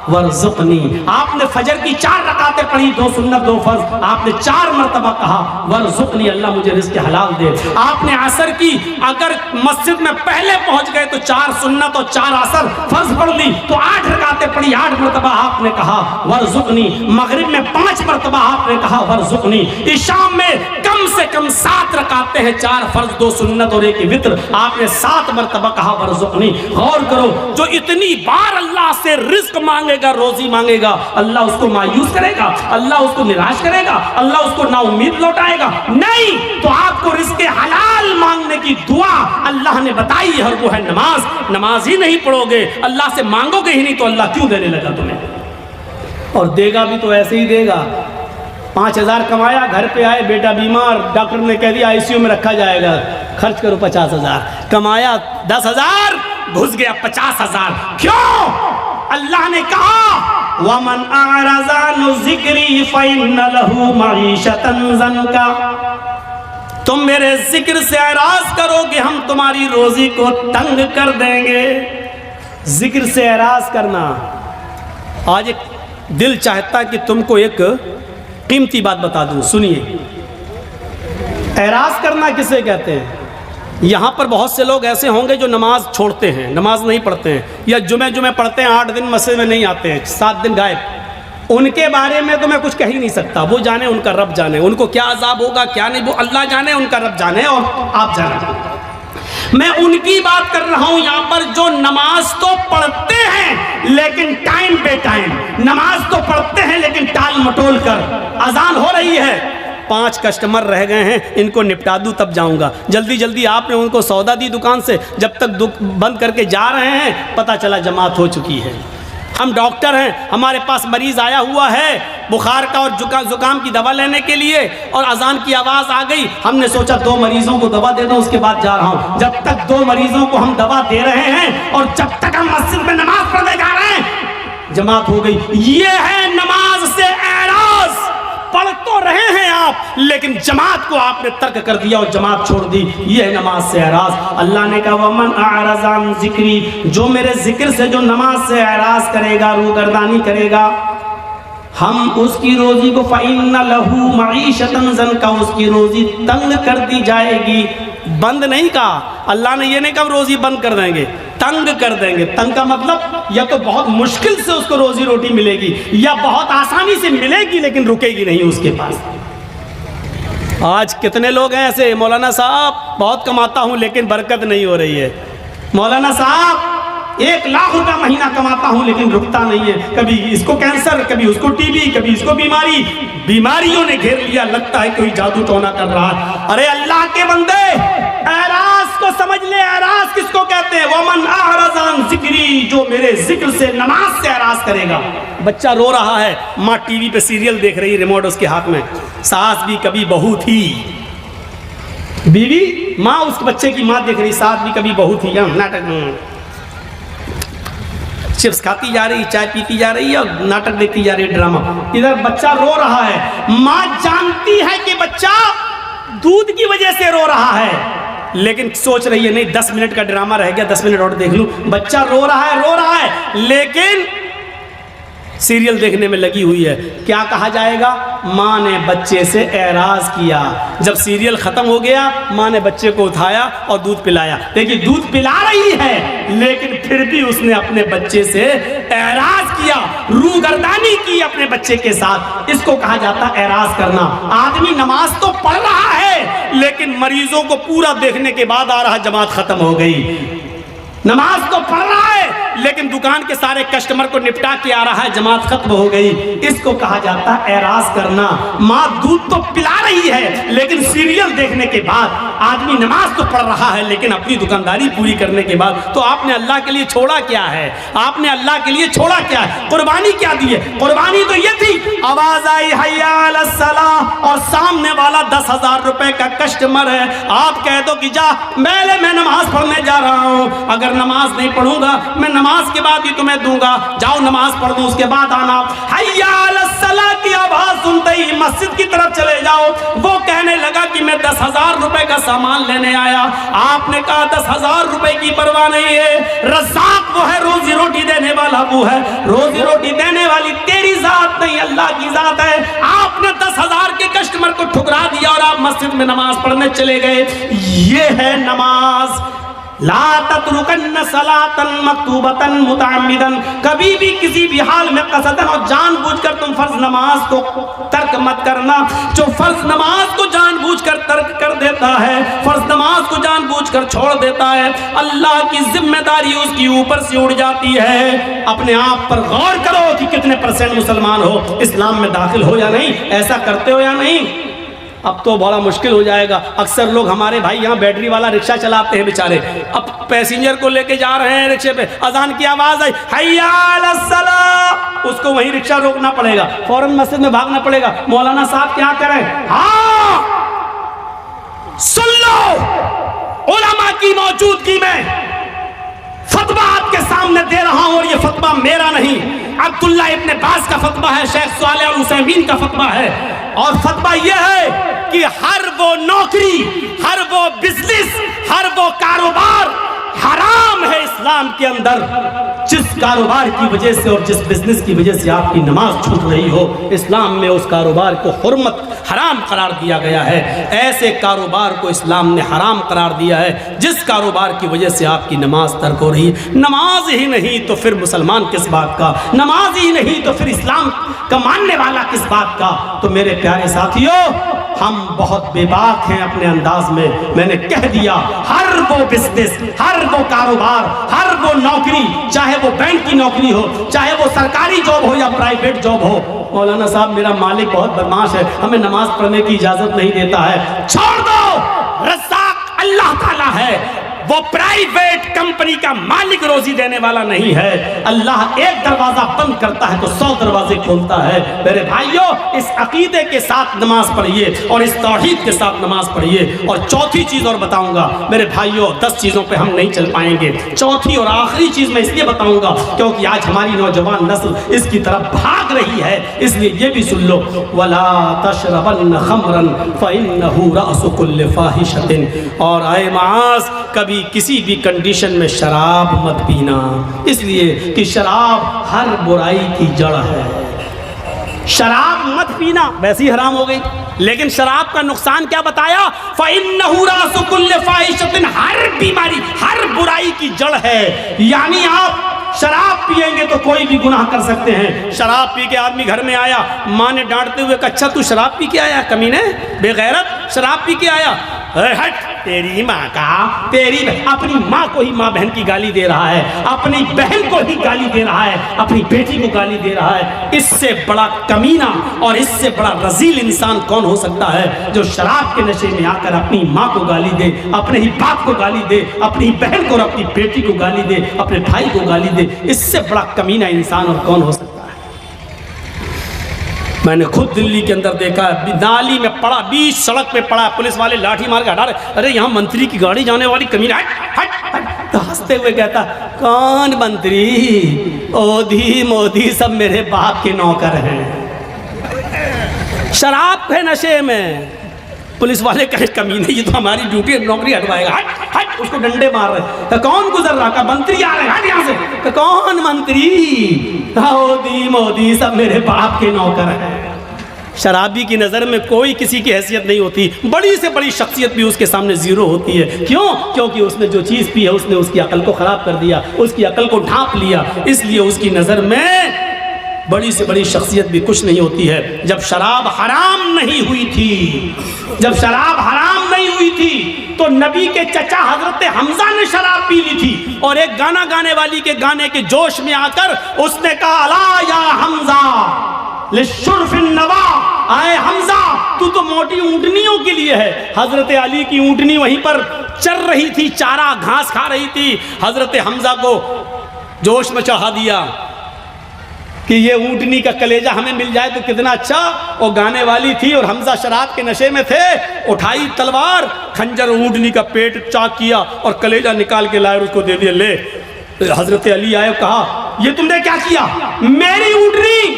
ورزقنی۔ آپ نے فجر کی 4 رکعتیں پڑھی، 2 سنت 2 فرض، آپ نے 4 مرتبہ کہا ورزقنی، اللہ مجھے رزق حلال دے۔ آپ نے عصر کی اگر مسجد میں پہلے پہنچ گئے تو 4 سنت اور 4 عصر فرض پڑھ لی تو 8 رکعتیں پڑھی، 8 مرتبہ آپ نے کہا ورزقنی۔ مغرب میں 5 مرتبہ آپ نے کہا ورزقنی۔ عشاء میں کم سے کم 7 رکعتیں ہیں، 4 فرض 2 سنت اور 1 وتر، آپ نے 7 مرتبہ کہا ورزقنی۔ غور کرو، جو اتنی بار اللہ سے رزق مانگے گا، روزی مانگے گا، اللہ اس کو مایوس کرے گا، اللہ اس کو نراش کرے گا، اللہ اس کو نا امید لوٹائے گا؟ نہیں، تو آپ کو رزق حلال مانگنے کی دعا اللہ نے بتائی ہے، اور وہ ہے نماز۔ نماز ہی نہیں پڑھو گے، اللہ سے مانگو گے ہی نہیں، تو اللہ کیوں دینے لگا تمہیں؟ اور دے گا بھی تو ایسے ہی دے گا۔ 5000 کمایا، گھر پہ آئے بیٹا بیمار، ڈاکٹر نے کہہ دیا آئی سی یو میں رکھا جائے گا، خرچ کرو 50000، کمایا 10000، گھس گیا 50000۔ کیوں؟ اللہ نے کہا وَمَنْ أَعْرَضَ عَنْ ذِكْرِي فَإِنَّ لَهُ مَعِيشَةً ضَنْكَ۔ تم میرے ذکر سے اعراض کرو گے، ہم تمہاری روزی کو تنگ کر دیں گے۔ ذکر سے اعراض کرنا، آج ایک دل چاہتا ہے کہ تم کو ایک قیمتی بات بتا دوں، سنیے۔ اعراض کرنا کسے کہتے ہیں؟ یہاں پر بہت سے لوگ ایسے ہوں گے جو نماز چھوڑتے ہیں، نماز نہیں پڑھتے ہیں، یا جمعے پڑھتے ہیں، 8 دن مسجد میں نہیں آتے ہیں، 7 دن غائب۔ ان کے بارے میں تو میں کچھ کہہ ہی نہیں سکتا، وہ جانے، ان کا رب جانے، ان کو کیا عذاب ہوگا کیا نہیں، وہ اللہ جانے، ان کا رب جانے، اور آپ جانے۔ میں ان کی بات کر رہا ہوں یہاں پر جو نماز تو پڑھتے ہیں لیکن ٹائم پہ ٹائم، نماز تو پڑھتے ہیں لیکن ٹال مٹول کر۔ اذان ہو رہی ہے، 5 کسٹمر رہ گئے ہیں، ان کو نپٹا دوں تب جاؤں گا، جلدی جلدی آپ نے ان کو سودا دی دکان سے، جب تک بند کر کے جا رہے ہیں پتہ چلا جماعت ہو چکی ہے۔ ہم ڈاکٹر ہیں، ہمارے پاس مریض آیا ہوا ہے بخار کا اور زکام کی دوا لینے کے لیے، اور اذان کی آواز آ گئی، ہم نے سوچا 2 مریضوں کو دوا دے دو، اس کے بعد جا رہا ہوں۔ جب تک 2 مریضوں کو ہم دوا دے رہے ہیں اور جب تک ہم مسجد میں نماز پڑھنے جا رہے ہیں جماعت ہو گئی۔ یہ ہے نماز سے اعراض۔ پڑھ تو رہے ہیں آپ لیکن جماعت کو آپ نے ترک کر دیا اور جماعت چھوڑ دی، یہ ہے نماز سے اعراض۔ اللہ نے کہا وَمَنْ أَعْرَضَ عَنْ ذِكْرِي، جو میرے ذکر سے جو نماز سے اعراض کرے گا، روگردانی کرے گا، ہم اس کی روزی کو فَإِنَّ لَهُ مَعِيشَةً ضَنْكَ، اس کی روزی تنگ کر دی جائے گی۔ بند نہیں کہا اللہ نے، یہ نہیں کہا روزی بند کر دیں گے، تنگ کر دیں گے۔ تنگ کا مطلب یا تو بہت مشکل سے اس کو روزی روٹی ملے گی، یا بہت آسانی سے ملے گی لیکن رکے گی نہیں اس کے پاس۔ آج کتنے لوگ ہیں ایسے، مولانا صاحب بہت کماتا ہوں لیکن برکت نہیں ہو رہی ہے، مولانا صاحب 1 لاکھ روپیہ مہینہ کماتا ہوں لیکن رکتا نہیں ہے، کبھی اس کو کینسر، کبھی اس کو ٹی بی، کبھی اس کو بیماری، بیماریوں نے گھیر لیا، لگتا ہے کوئی جادو ٹونا کر رہا ہے۔ ارے اللہ کے بندے، اعراض کو سمجھ لے، اعراض کس کو کہتے ہیں؟ وَمَنْ أَعْرَضَ عَنْ ذِكْرِي، جو میرے ذکر سے، نماز سے اعراض کرے گا۔ بچہ رو رہا ہے، ماں ٹی وی پہ سیریل دیکھ رہی، ریموٹ اس کے ہاتھ میں، ساس بھی کبھی بہو تھی، بیوی ماں اس بچے کی ماں دیکھ رہی، ساتھ بھی کبھی بہو تھی ناٹک، چپس کھاتی جا رہی، چائے پیتی جا رہی ہے اور ناٹک دیکھتی جا رہی ہے، ڈرامہ۔ ادھر بچہ رو رہا ہے، ماں جانتی ہے کہ بچہ دودھ کی وجہ سے رو رہا ہے، لیکن سوچ رہی ہے نہیں 10 منٹ کا ڈرامہ رہ گیا، 10 منٹ اور دیکھ لوں۔ بچہ رو رہا ہے لیکن سیریل دیکھنے میں لگی ہوئی ہے۔ کیا کہا جائے گا؟ ماں نے بچے سے اعراض کیا۔ جب سیریل ختم ہو گیا، ماں نے بچے کو اٹھایا اور دودھ پلایا۔ دیکھیے دودھ پلا رہی ہے لیکن پھر بھی اس نے اپنے بچے سے اعراض کیا، روگردانی کی اپنے بچے کے ساتھ۔ اس کو کہا جاتا ہے اعراض کرنا۔ آدمی نماز تو پڑھ رہا ہے لیکن مریضوں کو پورا دیکھنے کے بعد آ رہا جماعت ختم ہو گئی۔ نماز تو پڑھ رہا ہے لیکن دکان کے سارے کسٹمر کو نپٹا کے آ رہا ہے، جماعت ختم ہو گئی۔ اس کو کہا جاتا ہے اعراض کرنا۔ ماں دودھ تو پلا رہی ہے لیکن سیریل دیکھنے کے بعد، آدمی نماز تو پڑھ رہا ہے لیکن اپنی دکانداری پوری کرنے کے بعد، تو آپ نے اللہ کے لیے چھوڑا کیا ہے؟ آپ نے اللہ کے لیے چھوڑا کیا ہے؟ قربانی کیا دی ہے؟ قربانی تو یہ تھی، آواز آئی حی علی الصلاۃ اور سامنے والا 10,000 روپے کا کسٹمر ہے، آپ کہہ دو کہ جا میں نماز پڑھنے جا رہا ہوں، اگر نماز نہیں پڑھوں گا میں نماز کے بعد ہی تمہیں دوں گا، جاؤ نماز پڑھ دو اس کے بعد آنا۔ حی علی الصلاۃ کی آواز سنتے ہی مسجد کی طرف چلے جاؤ۔ وہ کہنے لگا کہ میں 10,000 روپے کا سامان لینے آیا۔ آپ نے کہا 10,000 روپے کی پرواہ نہیں ہے، رزاق وہ ہے، روزی روٹی دینے والا وہ ہے، روزی روٹی دینے والی تیری ذات نہیں اللہ کی ذات ہے۔ آپ نے 10,000 کے کسٹمر کو ٹھکرا دیا اور آپ مسجد میں نماز پڑھنے چلے گئے۔ یہ ہے نماز۔ لا تترکن صلاۃ مکتوبۃ متعمدا، کبھی بھی کسی بھی حال میں قصدن اور جان بوجھ کر تم فرض نماز کو ترک مت کرنا۔ جو فرض نماز کو جان بوجھ کر ترک کر دیتا ہے، فرض نماز کو جان بوجھ کر چھوڑ دیتا ہے، اللہ کی ذمہ داری اس کی اوپر سے اڑ جاتی ہے۔ اپنے آپ پر غور کرو کہ کتنے % مسلمان ہو، اسلام میں داخل ہو یا نہیں، ایسا کرتے ہو یا نہیں۔ اب تو بڑا مشکل ہو جائے گا۔ اکثر لوگ ہمارے بھائی یہاں بیٹری والا رکشہ چلاتے ہیں بیچارے، اب پیسنجر کو لے کے جا رہے ہیں رکشے پہ، اذان کی آواز آئی حی علی الصلاۃ، اس کو وہیں رکشہ روکنا پڑے گا، فوراً مسجد میں بھاگنا پڑے گا۔ مولانا صاحب کیا کریں؟ ہاں سن لو، علماء کی موجودگی میں فتویٰ آپ کے سامنے دے رہا ہوں، اور یہ فتویٰ میرا نہیں، عبداللہ ابن باز کا فتویٰ ہے، شیخ صالح العثیمین کا فتویٰ ہے، اور فتویٰ یہ ہے کہ ہر وہ نوکری، ہر وہ بزنس، ہر وہ کاروبار حرام ہے اسلام کے اندر جس کاروبار کی وجہ سے اور جس بزنس کی وجہ سے آپ کی نماز چھوٹ رہی ہو۔ اسلام میں اس کاروبار کو حرمت حرام قرار دیا گیا ہے۔ ایسے کاروبار کو اسلام نے حرام قرار دیا ہے جس کاروبار کی وجہ سے آپ کی نماز ترک ہو رہی ہے۔ نماز ہی نہیں تو پھر مسلمان کس بات کا، نماز ہی نہیں تو پھر اسلام کا ماننے والا کس بات کا۔ تو میرے پیارے ساتھیوں، ہم بہت بے باک ہیں اپنے انداز میں۔ میں نے کہہ دیا، ہر وہ بزنس، ہر وہ کاروبار، ہر وہ نوکری، چاہے وہ بینک کی نوکری ہو، چاہے وہ سرکاری جاب ہو یا پرائیویٹ جاب ہو، مولانا صاحب میرا مالک بہت بدماش ہے، ہمیں نماز پڑھنے کی اجازت نہیں دیتا ہے، چھوڑ دو، رزاق اللہ تعالیٰ ہے، وہ پرائیویٹ کمپنی کا مالک روزی دینے والا نہیں ہے۔ اللہ ایک دروازہ بند کرتا ہے تو 100 دروازے کھولتا ہے۔ میرے بھائیوں، اس عقیدے کے ساتھ نماز پڑھیے اور اس توحید کے ساتھ نماز پڑھیے۔ اور چوتھی چیز اور بتاؤں گا میرے بھائیوں، 10 چیزوں پہ ہم نہیں چل پائیں گے، چوتھی اور آخری چیز میں اس لیے بتاؤں گا کیونکہ آج ہماری نوجوان نسل اس کی طرف بھاگ رہی ہے، اس لیے یہ بھی سن لو، وَلَا تَشْرَبَنَّ خَمْرًا فَإِنَّهُ رَأْسُ كُلِّ فَاحِشَةٍ، اور اے معاذ، کبھی کسی بھی کنڈیشن میں شراب مت پینا، اس لیے کہ شراب ہر برائی کی جڑ ہے۔ شراب مت پینا ویسے ہی حرام ہو گئی، لیکن شراب کا نقصان کیا بتایا؟ فَإِنَّهُ رَأْسُ كُلِّ فَاحِشَةٍ، ہر بیماری، ہر برائی کی جڑ ہے۔ یعنی آپ شراب پیئیں گے تو کوئی بھی گناہ کر سکتے ہیں۔ شراب پی کے آدمی گھر میں آیا، ماں نے ڈانٹتے ہوئے کہا اچھا تو شراب پی کے آیا کمینے، بے غیرت، شراب پی کے آیا، ہٹ تیری ماں کا، تیری اپنی ماں کو ہی ماں بہن کی گالی دے رہا ہے، اپنی بہن کو ہی گالی دے رہا ہے، اپنی بیٹی کو گالی دے رہا ہے۔ اس سے بڑا کمینہ اور اس سے بڑا رذیل انسان کون ہو سکتا ہے جو شراب کے نشے میں آ کر اپنی ماں کو گالی دے، اپنے ہی باپ کو گالی دے، اپنی بہن کو اور اپنی بیٹی کو گالی دے، اپنے بھائی کو گالی دے۔ اس سے بڑا کمینہ انسان اور کون ہو سکتا ہے؟ میں نے خود دلی کے اندر دیکھا ہے، نالی میں پڑا، بیچ سڑک پہ پڑا، پولیس والے لاٹھی مار کے ہٹا رہے، ارے یہاں منتری کی گاڑی جانے والی کمینہ، ہٹ ہٹ ہٹ، تو ہنستے ہوئے کہتا کون منتری، اودھی مودی سب میرے باپ کے نوکر ہیں، شراب کے نشے میں۔ پولیس والے کہے کمینے یہ تو ہماری ڈیوٹی ہے، نوکری ہٹوائے گا، ہٹ ہٹ، اس کو ڈنڈے مار رہے، کہ کون گزر رہا، کہ منتری آ رہے ہیں، ہٹ یہاں سے، کہ کون منتری، مودی مودی سب میرے باپ کے نوکر ہیں۔ شرابی کی نظر میں کوئی کسی کی حیثیت نہیں ہوتی، بڑی سے بڑی شخصیت بھی اس کے سامنے زیرو ہوتی ہے، کیوں؟ کیونکہ اس نے جو چیز پی ہے اس نے اس کی عقل کو خراب کر دیا، اس کی عقل کو ڈھانپ لیا، اس لیے اس کی نظر میں بڑی سے بڑی شخصیت بھی کچھ نہیں ہوتی ہے۔ جب شراب حرام نہیں ہوئی تھی، جب شراب حرام نہیں ہوئی تھی تو نبی کے چچا حضرت حمزہ نے شراب پی لی تھی، اور ایک گانا گانے والی کے گانے کے جوش میں آ کر اس نے کہا الا یا حمزہ للشرف النوا، آئے حمزہ تو موٹی اونٹنیوں کے لیے ہے۔ حضرت علی کی اونٹنی وہیں پر چر رہی تھی، چارہ گھاس کھا رہی تھی، حضرت حمزہ کو جوش میں چڑھا دیا کہ یہ اونٹنی کا کلیجہ ہمیں مل جائے تو کتنا اچھا۔ وہ گانے والی تھی اور حمزہ شراب کے نشے میں تھے، اٹھائی تلوار، کھنجر اونٹنی کا پیٹ چاک کیا اور کلیجہ نکال کے لائے اور اس کو دے دیا، لے۔ حضرت علی آئے، کہا یہ تم نے کیا کیا، میری اونٹنی،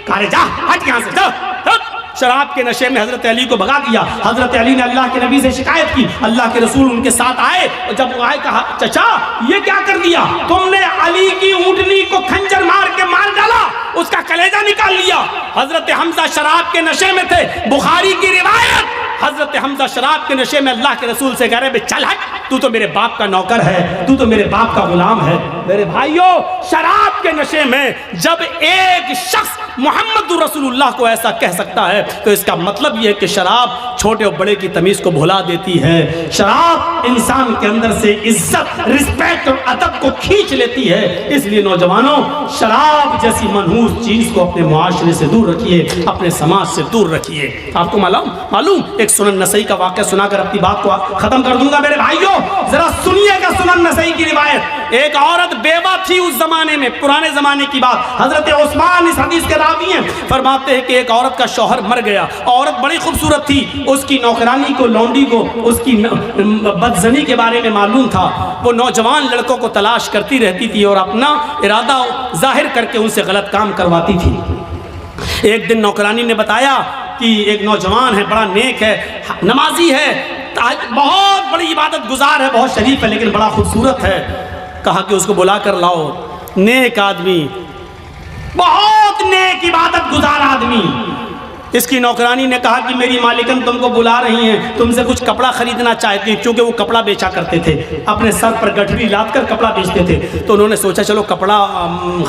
کہا جا ہٹ یہاں سے، جا۔ شراب کے نشے میں حضرت علی کو بھگا دیا۔ حضرت علی نے اللہ کے نبی سے شکایت کی، اللہ کے رسول ان کے ساتھ آئے، اور جب وہ آئے کہا چچا یہ کیا کر دیا، تم نے علی کی اونٹنی کو کھنجر مار کے مار ڈالا، اس کا کلیجہ نکال لیا۔ حضرت حمزہ شراب کے نشے میں تھے، بخاری کی روایت، حضرت حمزہ شراب کے نشے میں اللہ کے رسول سے کہہ رہے چل ہٹ، تو تو میرے باپ کا نوکر ہے، تو تو میرے باپ کا غلام ہے۔ میرے بھائیوں، شراب کے نشے میں جب ایک شخص محمد رسول اللہ کو ایسا کہہ سکتا ہے تو اس کا مطلب یہ ہے کہ شراب چھوٹے اور بڑے کی تمیز کو بھلا دیتی ہے، شراب انسان کے اندر سے عزت، رسپیکٹ اور ادب کو کھینچ لیتی ہے۔ اس لیے نوجوانوں، شراب جیسی منحوس چیز کو اپنے معاشرے سے دور رکھیے، اپنے سماج سے دور رکھیے۔ آپ کو معلوم ایک سنن نسائی کا واقعہ سنا کر اپنی بات کو ختم کر دوں گا۔ میرے بھائیوں ذرا سنیے گا سنن نسائی کی روایت۔ ایک عورت بیوہ تھی اس زمانے میں، پرانے زمانے کی بات، حضرت عثمان اس حدیث کے راوی ہیں، فرماتے ہیں کہ ایک عورت کا شوہر مر گیا، عورت بڑی خوبصورت تھی، اس کی نوکرانی کو، لونڈی کو اس کی بدزنی کے بارے میں معلوم تھا، وہ نوجوان لڑکوں کو تلاش کرتی رہتی تھی اور اپنا ارادہ ظاہر کر کے ان سے غلط کام کرواتی تھی۔ ایک دن نوکرانی نے بتایا کہ ایک نوجوان ہے، بڑا نیک ہے، نمازی ہے، بہت بڑی عبادت گزار ہے، بہت شریف ہے، لیکن بڑا خوبصورت ہے۔ کہا کہ اس کو بلا کر لاؤ، نیک آدمی، بہت نیک عبادت گزار آدمی۔ اس کی نوکرانی نے کہا کہ میری مالکن تم کو بلا رہی ہیں، تم سے کچھ کپڑا خریدنا چاہتی ہیں، کیونکہ وہ کپڑا بیچا کرتے تھے، اپنے سر پر گٹھری لاد کر کپڑا بیچتے تھے۔ تو انہوں نے سوچا چلو کپڑا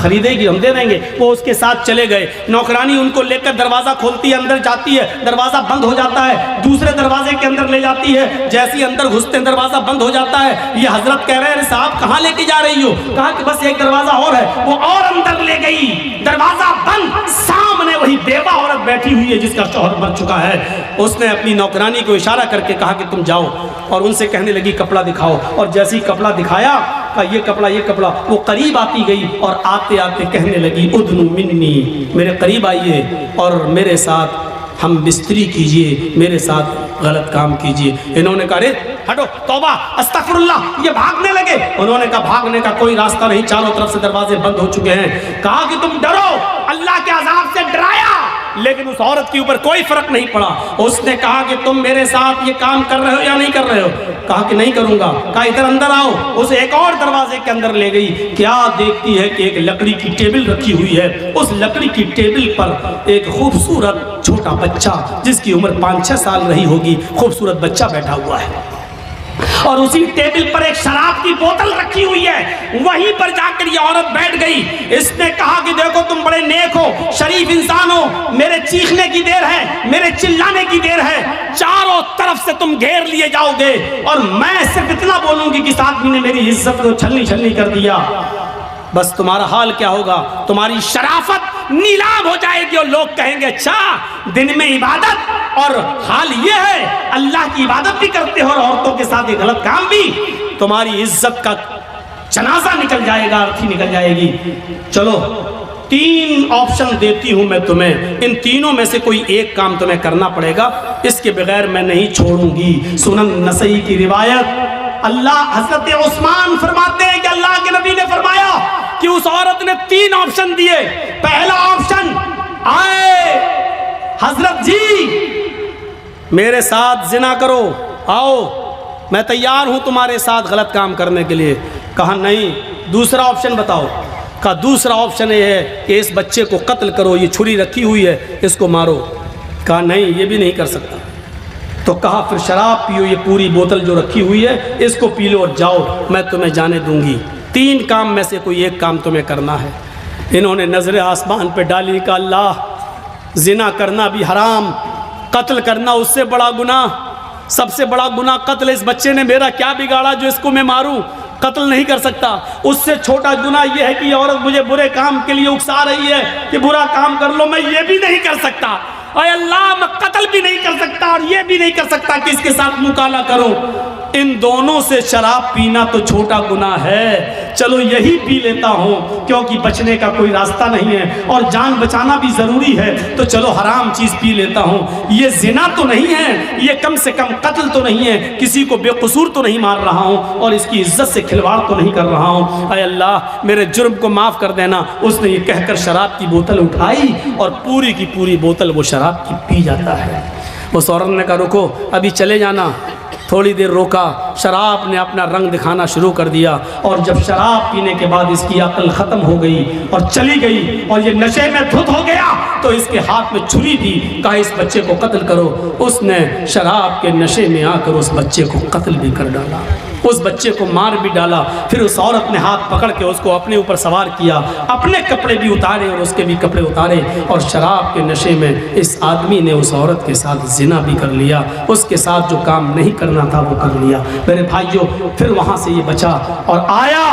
خریدے گی، ہم دے دیں گے۔ وہ اس کے ساتھ چلے گئے، نوکرانی ان کو لے کر دروازہ کھولتی ہے، اندر جاتی ہے، دروازہ بند ہو جاتا ہے، دوسرے دروازے کے اندر لے جاتی ہے، جیسے ہی اندر گھستے ہیں دروازہ بند ہو جاتا ہے۔ یہ حضرت کہہ رہے ہیں صاحب کہاں لے کے جا رہی ہو؟ کہا کہ بس ایک دروازہ اور ہے۔ وہ اور اندر لے گئی، دروازہ بند، سامنے وہی بیوہ عورت بیٹھی ہوئی ہے جس کا شوہر مر چکا ہے۔ اس نے اپنی نوکرانی کو اشارہ کر کے کہا کہ تم جاؤ، اور ان سے کہنے لگی کپڑا دکھاؤ، اور جیسے ہی کپڑا دکھایا کہا یہ کپڑا، وہ قریب آتی گئی اور آتے آتے کہنے لگی ادنو منی، میرے قریب آئیے اور میرے ساتھ ہم بستری کیجئے، میرے ساتھ غلط کام کیجئے۔ انہوں نے کہا رے ہٹو، توبہ، استغفر اللہ، یہ بھاگنے لگے۔ انہوں نے کہا بھاگنے کا کوئی راستہ نہیں، چاروں طرف سے دروازے بند ہو چکے ہیں۔ کہا کہ تم ڈرو، اللہ کے عذاب سے ڈرایا، لیکن اس عورت کے اوپر کوئی فرق نہیں پڑا۔ اس نے کہا کہ تم میرے ساتھ یہ کام کر رہے ہو یا نہیں کر رہے ہو؟ کہا کہ نہیں کروں گا۔ کہا ادھر اندر آؤ۔ اسے ایک اور دروازے کے اندر لے گئی، کیا دیکھتی ہے کہ ایک لکڑی کی ٹیبل رکھی ہوئی ہے، اس لکڑی کی ٹیبل پر ایک خوبصورت چھوٹا بچہ جس کی عمر 5-6 سال رہی ہوگی، خوبصورت بچہ بیٹھا ہوا ہے، اور اسی ٹیبل پر ایک شراب کی بوتل رکھی ہوئی ہے۔ وہیں پر جا کر یہ عورت بیٹھ گئی۔ اس نے کہا کہ دیکھو تم بڑے نیک ہو، شریف انسان ہو، میرے چیخنے کی دیر ہے، میرے چلانے کی دیر ہے، چاروں طرف سے تم گھیر لیے جاؤ گے، اور میں صرف اتنا بولوں گی کہ اس آدمی نے میری عزت کو چھلنی چھلنی کر دیا۔ بس تمہارا حال کیا ہوگا؟ تمہاری شرافت نیلام ہو جائے گی، اور لوگ کہیں گے اچھا دن میں عبادت اور حال یہ ہے، اللہ کی عبادت بھی کرتے ہو اور عورتوں کے ساتھ یہ غلط کام بھی۔ تمہاری عزت کا جنازہ نکل جائے گا، ارتھی نکل جائے گی۔ چلو 3 آپشن دیتی ہوں میں تمہیں، ان تینوں میں سے کوئی ایک کام تمہیں کرنا پڑے گا، اس کے بغیر میں نہیں چھوڑوں گی۔ سنن نسائی کی روایت، اللہ حضرت عثمان فرماتے ہیں کہ اللہ کے نبی نے فرمایا کہ اس عورت نے 3 آپشن دیے۔ پہلا آپشن، آئے حضرت جی میرے ساتھ زنا کرو، آؤ میں تیار ہوں تمہارے ساتھ غلط کام کرنے کے لیے۔ کہا نہیں۔ دوسرا آپشن بتاؤ؟ کہا دوسرا آپشن یہ ہے کہ اس بچے کو قتل کرو، یہ چھری رکھی ہوئی ہے اس کو مارو۔ کہا نہیں یہ بھی نہیں کر سکتا۔ تو کہا پھر شراب پیو، یہ پوری بوتل جو رکھی ہوئی ہے اس کو پی لو اور جاؤ، میں تمہیں جانے دوں گی۔ 3 کام میں سے کوئی ایک کام تمہیں کرنا ہے۔ انہوں نے نظر آسمان پہ ڈالی، کہا اللہ زنا کرنا بھی حرام، قتل کرنا اس سے بڑا گناہ، سب سے بڑا گناہ قتل۔ اس بچے نے میرا کیا بگاڑا جو اس کو میں ماروں؟ قتل نہیں کر سکتا۔ اس سے چھوٹا گناہ یہ ہے کہ یہ عورت مجھے برے کام کے لیے اکسا رہی ہے کہ برا کام کر لو، میں یہ بھی نہیں کر سکتا۔ اے اللہ میں قتل بھی نہیں کر سکتا اور یہ بھی نہیں کر سکتا کہ اس کے ساتھ مکالمہ کروں۔ ان دونوں سے شراب پینا تو چھوٹا گناہ ہے، چلو یہی پی لیتا ہوں کیونکہ بچنے کا کوئی راستہ نہیں ہے اور جان بچانا بھی ضروری ہے، تو چلو حرام چیز پی لیتا ہوں۔ یہ زنا تو نہیں ہے، یہ کم سے کم قتل تو نہیں ہے، کسی کو بے قصور تو نہیں مار رہا ہوں اور اس کی عزت سے کھلواڑ تو نہیں کر رہا ہوں۔ اے اللہ میرے جرم کو معاف کر دینا۔ اس نے یہ کہہ کر شراب کی بوتل اٹھائی اور پوری کی پوری بوتل وہ شراب کی پی جاتا ہے۔ اس عورت نے کہا رکو ابھی چلے جانا۔ تھوڑی دیر روکا، شراب نے اپنا رنگ دکھانا شروع کر دیا، اور جب شراب پینے کے بعد اس کی عقل ختم ہو گئی اور چلی گئی اور یہ نشے میں دھت ہو گیا، تو اس کے ہاتھ میں چھری تھی، کہا اس بچے کو قتل کرو۔ اس نے شراب کے نشے میں آ کر اس بچے کو قتل بھی کر ڈالا، اس بچے کو مار بھی ڈالا۔ پھر اس عورت نے ہاتھ پکڑ کے اس کو اپنے اوپر سوار کیا، اپنے کپڑے بھی اتارے اور اس کے بھی کپڑے اتارے، اور شراب کے نشے میں اس آدمی نے اس عورت کے ساتھ زنا بھی کر لیا، اس کے ساتھ جو کام نہیں کرنا تھا وہ کر لیا۔ میرے بھائیوں پھر وہاں سے یہ بچا اور آیا،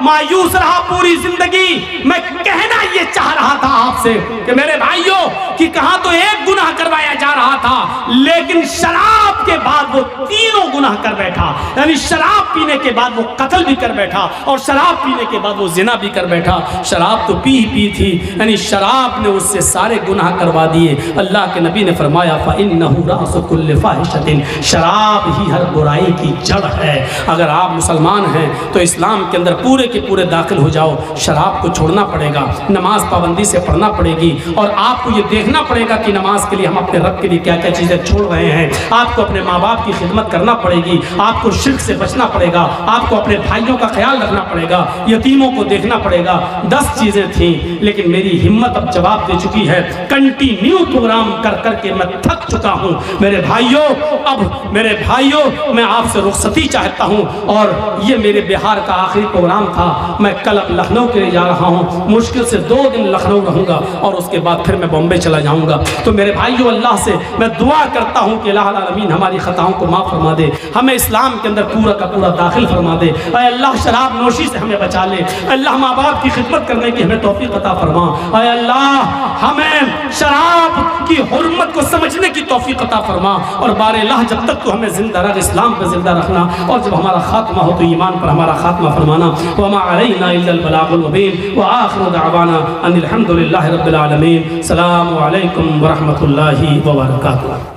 مایوس رہا پوری زندگی۔ میں کہنا یہ چاہ رہا تھا آپ سے کہ میرے بھائیوں کہ کہاں تو ایک گناہ کروایا جا رہا تھا، لیکن شراب کے بعد وہ 3 گناہ کر بیٹھا، یعنی شراب پینے کے بعد وہ قتل بھی کر بیٹھا اور شراب پینے کے بعد وہ زنا بھی کر بیٹھا۔ شراب تو پی تھی، یعنی شراب نے اس سے سارے گناہ کروا دیے۔ اللہ کے نبی نے فرمایا فَإِنَّهُ رَأْسُ كُلِّ فَاحِشَةٍ، شراب ہی ہر برائی کی جڑ ہے۔ اگر آپ مسلمان ہیں تو اسلام کے اندر پورے کے پورے داخل ہو جاؤ۔ شراب کو چھوڑنا پڑے گا، نماز پابندی سے پڑھنا پڑے گی، اور آپ کو یہ دیکھنا پڑے گا کہ نماز کے لیے ہم اپنے رب کے لیے کیا کیا چیزیں چھوڑ رہے ہیں۔ آپ کو اپنے ماں باپ کی خدمت کرنا پڑے گی، آپ کو شرک سے بچنا پڑے گا، آپ کو اپنے بھائیوں کا خیال رکھنا پڑے گا، یتیموں کو دیکھنا پڑے گا۔ 10 چیزیں تھیں، لیکن میری ہمت اب جواب دے چکی ہے۔ کنٹینیو پروگرام کر کر کے میں تھک چکا ہوں میرے بھائیوں۔ اب میرے بھائیوں میں آپ سے رخصتی چاہتا ہوں، اور یہ میرے بہار کا آخری پروگرام تھا۔ میں کل اب لکھنؤ کے لیے جا رہا ہوں، مشکل سے 2 دن لکھنؤ رہوں گا اور اس کے بعد پھر میں بامبے چلا جاؤں گا۔ تو میرے بھائیوں اللہ سے میں دعا کرتا ہوں کہ الہ العالمین ہماری خطاؤں کو معاف فرما دے، ہمیں اسلام کے اندر پورا کا پورا داخل فرما دے۔ اے اللہ شراب نوشی سے ہمیں بچا لے، اللہ ماں باپ کی خدمت کرنے کی ہمیں توفیق عطا فرما۔ اے اللہ ہمیں شراب کی حرمت کو سمجھنے کی توفیق عطا فرما، اور بار اللہ جب تک تو ہمیں زندہ رکھ، اسلام پہ زندہ رکھنا، اور جب ہمارا خاتمہ ہو تو ایمان پر ہمارا خاتمہ فرمانا۔ وما علینا الا البلاغ المبین، وآخر دعوانا ان الحمد للہ رب العالمین۔ السلام علیکم ورحمۃ اللہ وبرکاتہ۔